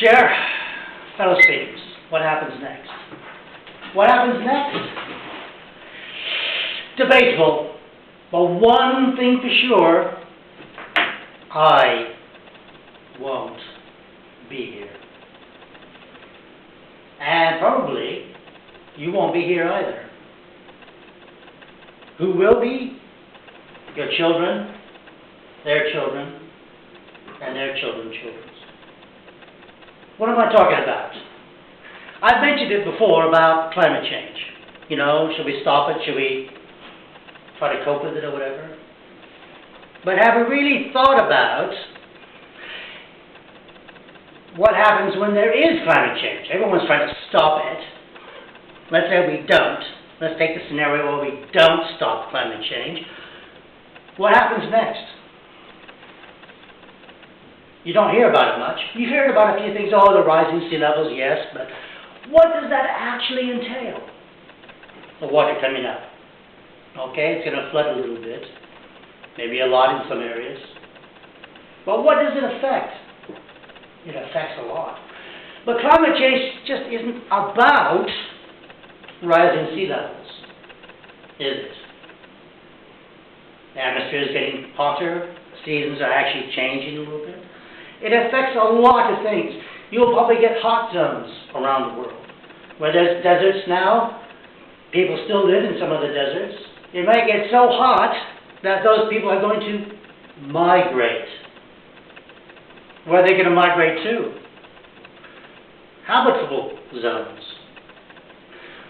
Chair, fellow speakers, what happens next? What happens next? Debatable, but one thing for sure, I won't be here. And probably you won't be here either. Who will be? Your children, their children, and their children's children. What am I talking about? I've mentioned it before about climate change. You know, should we stop it? Should we try to cope with it or whatever? But have we really thought about what happens when there is climate change? Everyone's trying to stop it. Let's say we don't. Let's take the scenario where we don't stop climate change. What happens next? You don't hear about it much. You've heard about a few things, oh, the rising sea levels, yes, but what does that actually entail? The water coming up. Okay, it's going to flood a little bit, maybe a lot in some areas. But what does it affect? It affects a lot. But climate change just isn't about rising sea levels, is it? The atmosphere is getting hotter, seasons are actually changing a little bit. It affects a lot of things. You'll probably get hot zones around the world. Where there's deserts now, people still live in some of the deserts. It might get so hot that those people are going to migrate. Where are they going to migrate to? Habitable zones.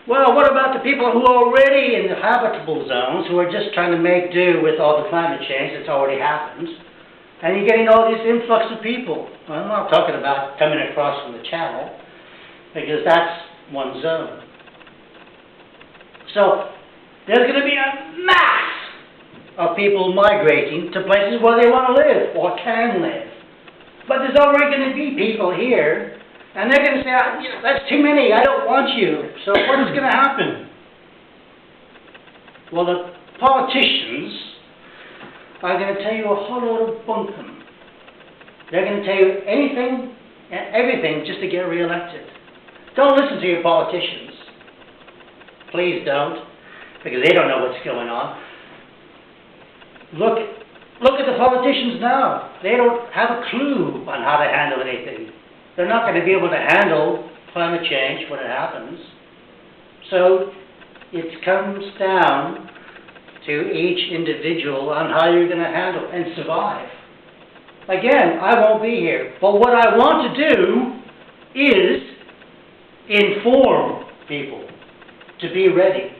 Well, what about the people who are already in the habitable zones, who are just trying to make do with all the climate change that's already happened? And you're getting all this influx of people. I'm not talking about coming across from the channel, because that's one zone. So there's going to be a mass of people migrating to places where they want to live or can live. But there's already going to be people here, and they're going to say, that's too many, I don't want you. So what is going to happen? Well, the politicians are going to tell you a whole lot of bunkum. They're going to tell you anything and everything just to get reelected. Don't listen to your politicians. Please don't, because they don't know what's going on. Look at the politicians now. They don't have a clue on how to handle anything. They're not going to be able to handle climate change when it happens. So it comes down to each individual on how you're going to handle and survive. Again, I won't be here, but what I want to do is inform people to be ready.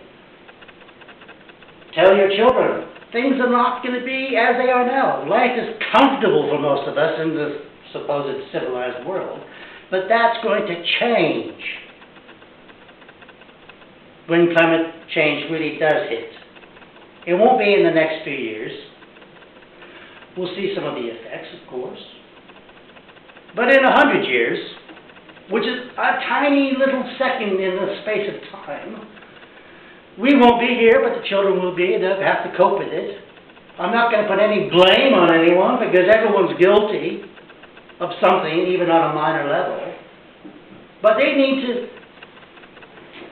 Tell your children, things are not going to be as they are now. Life is comfortable for most of us in the supposed civilized world, but that's going to change when climate change really does hit. It won't be in the next few years. We'll see some of the effects, of course. But in 100 years, which is a tiny little second in the space of time, we won't be here, but the children will be. They'll have to cope with it. I'm not going to put any blame on anyone, because everyone's guilty of something, even on a minor level. But they need to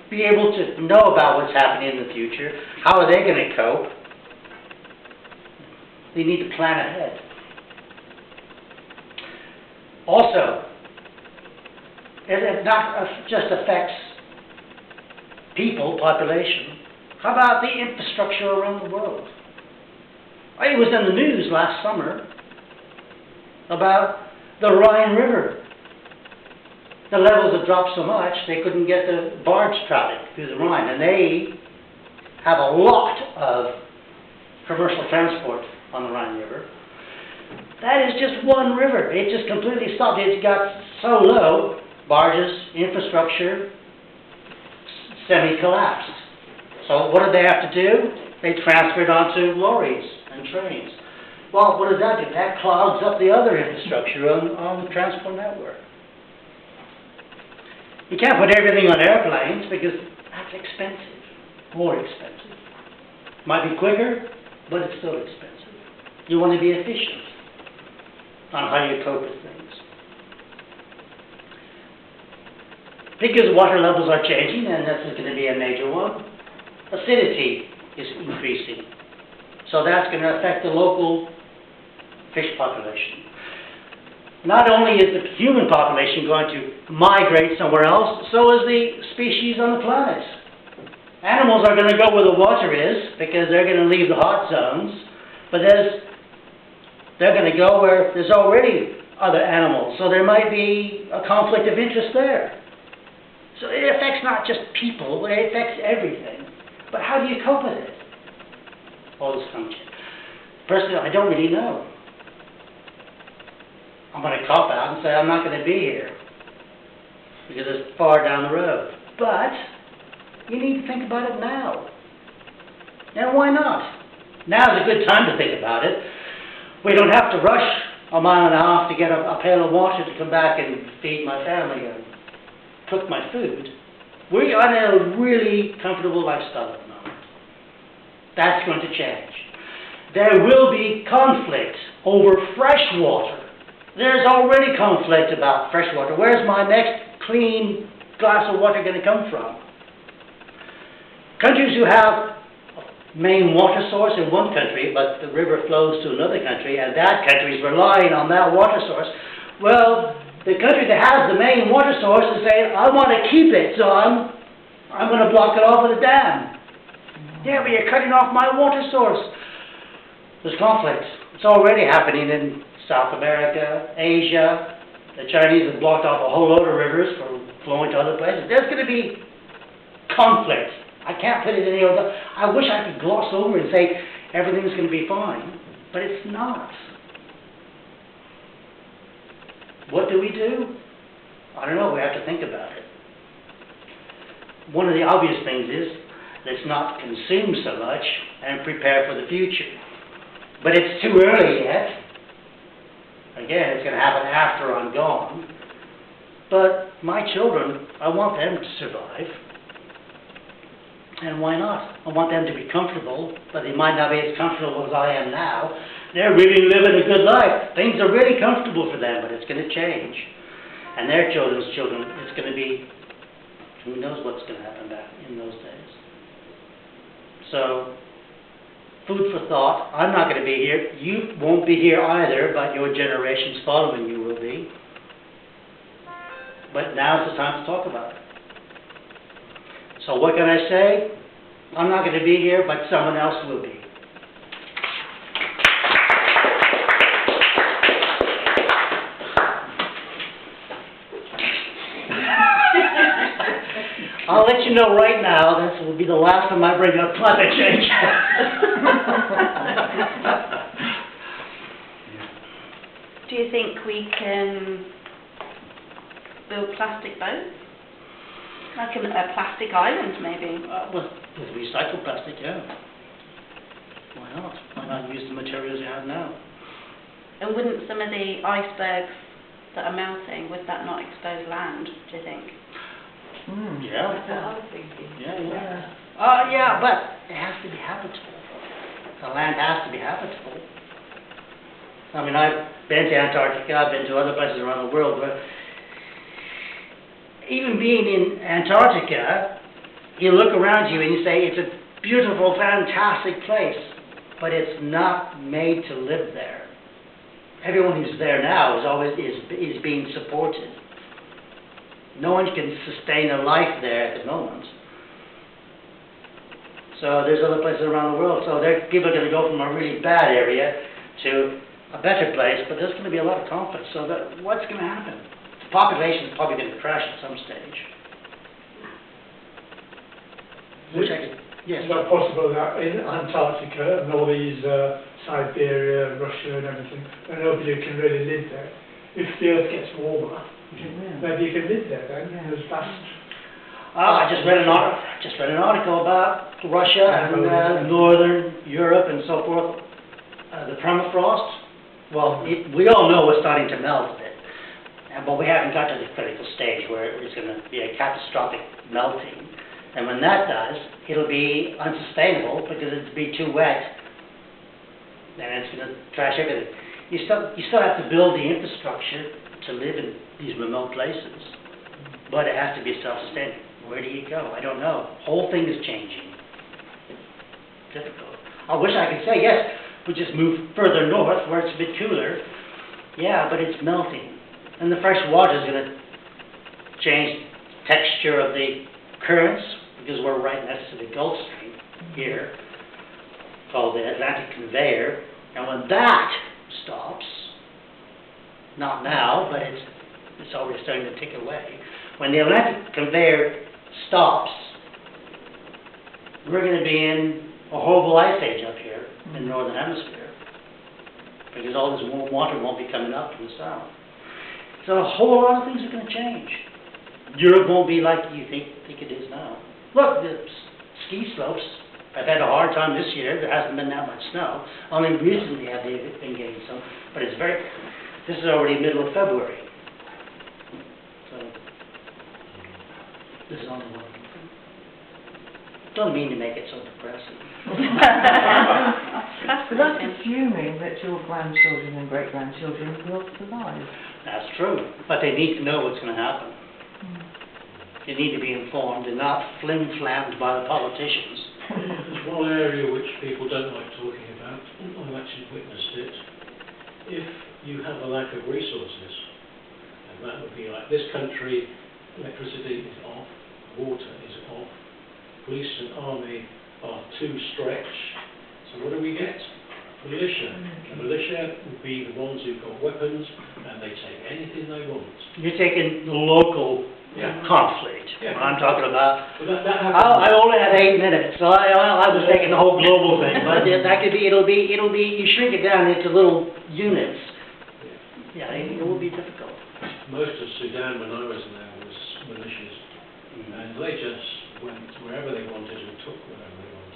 be able to know about what's happening in the future. How are they going to cope? They need to plan ahead. Also, it not just affects people, population. How about the infrastructure around the world? It was in the news last summer about the Rhine River. The levels have dropped so much they couldn't get the barge traffic through the Rhine, and they have a lot of commercial transport on the Rhine River. That is just one river. It just completely stopped. It got so low, barges, infrastructure, semi-collapsed. So what did they have to do? They transferred onto lorries and trains. Well, what does that do? That clogs up the other infrastructure on the transport network. You can't put everything on airplanes because that's expensive, more expensive. Might be quicker, but it's still expensive. You want to be efficient on how you cope with things. because water levels are changing, and this is going to be a major one. Acidity is increasing. So that's going to affect the local fish population. Not only is the human population going to migrate somewhere else, so is the species on the planet. Animals are going to go where the water is, because they're going to leave the hot zones, but they're going to go where there's already other animals, so there might be a conflict of interest there. So it affects not just people, but it affects everything. But how do you cope with it? All this function. Personally, I don't really know. I'm going to cop out and say I'm not going to be here because it's far down the road. But you need to think about it now. And why not? Now's a good time to think about it. We don't have to rush a mile and a half to get a pail of water to come back and feed my family and cook my food. We are in a really comfortable lifestyle at the moment. That's going to change. There will be conflict over fresh water. There's already conflict about fresh water. Where's my next clean glass of water going to come from? Countries who have a main water source in one country, but the river flows to another country, and that country is relying on that water source, well, the country that has the main water source is saying, I want to keep it, so I'm going to block it off with a dam. Yeah, but you're cutting off my water source. There's conflict. It's already happening in South America, Asia. The Chinese have blocked off a whole load of rivers from flowing to other places. There's going to be conflict. I can't put it any other. I wish I could gloss over and say everything's going to be fine, but it's not. What do we do? I don't know. We have to think about it. One of the obvious things is let's not consume so much and prepare for the future. But it's too early yet. Again, it's going to happen after I'm gone. But my children, I want them to survive. And why not? I want them to be comfortable, but they might not be as comfortable as I am now. They're really living a good life. Things are really comfortable for them, but it's going to change. And their children's children, it's going to be, who knows what's going to happen back in those days. So, food for thought. I'm not going to be here. You won't be here either, but your generations following you will be. But now's the time to talk about it. So what can I say? I'm not going to be here, but someone else will be. I'll let you know right now, this will be the last time I bring up climate change. Do you think we can build plastic boats? Like a plastic island, maybe? With recycled plastic, yeah. Why not? Why not use the materials you have now? And wouldn't some of the icebergs that are melting, would that not expose land, do you think? Yeah. That's what I was thinking. Yeah, but it has to be habitable. The land has to be habitable. I mean, I've been to Antarctica, I've been to other places around the world, but even being in Antarctica, you look around you and you say, it's a beautiful, fantastic place, but it's not made to live there. Everyone who's there now is being supported. No one can sustain a life there at the moment. So there's other places around the world. So people are going to go from a really bad area to a better place, but there's going to be a lot of conflict. So what's going to happen? The population is probably going to crash at some stage. Yes. Is that possible that in Antarctica and all these Siberia, Russia and everything, and nobody can really live there, if the earth gets warmer, maybe you can live there then, as fast. I just read an article about Russia and northern Europe and so forth. The permafrost. Well, we all know it's starting to melt a bit, but we haven't got to the critical stage where it's going to be a catastrophic melting. And when that does, it'll be unsustainable because it'll be too wet, and it's going to trash everything. You still have to build the infrastructure to live in these remote places. but it has to be self-sustaining. Where do you go? I don't know. Whole thing is changing. It's difficult. I wish I could say, yes, we just move further north where it's a bit cooler. Yeah, but it's melting. And the fresh water is going to change the texture of the currents, because we're right next to the Gulf Stream here, called the Atlantic Conveyor. And when that stops, not now, but it's already starting to tick away. When the Atlantic Conveyor stops, we're going to be in a horrible ice age up here in the Northern Hemisphere, because all this warm water won't be coming up from the south. So a whole lot of things are going to change. Europe won't be like you think it is now. Look, the ski slopes, I've had a hard time this year. There hasn't been that much snow. Only recently have they been getting some, but this is already middle of February. So, this is only one. Don't mean to make it so depressing. But that's assuming that your grandchildren and great-grandchildren will survive. That's true, but they need to know what's going to happen. They need to be informed and not flim-flammed by the politicians. There's one area which people don't like talking about, and I've actually witnessed it. If you have a lack of resources, and that would be like this country, electricity is off, water is off, police and army are too stretched. So what do we get? Militia. The militia would be the ones who've got weapons, and they take anything they want. You're taking the local conflict. Yeah. I'm talking about. But that happens. I only had 8 minutes, so I was taking the whole global thing. But that could be. It'll be. You shrink it down into little units. Yeah, it will be difficult. Most of Sudan, when I was there, was militias, and they just went wherever they wanted and took whatever they wanted.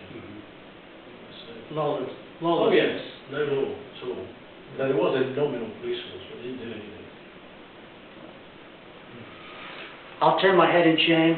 So, oh yes, no law at all. Now, there was a nominal police force, but they didn't do anything. I'll turn my head in shame.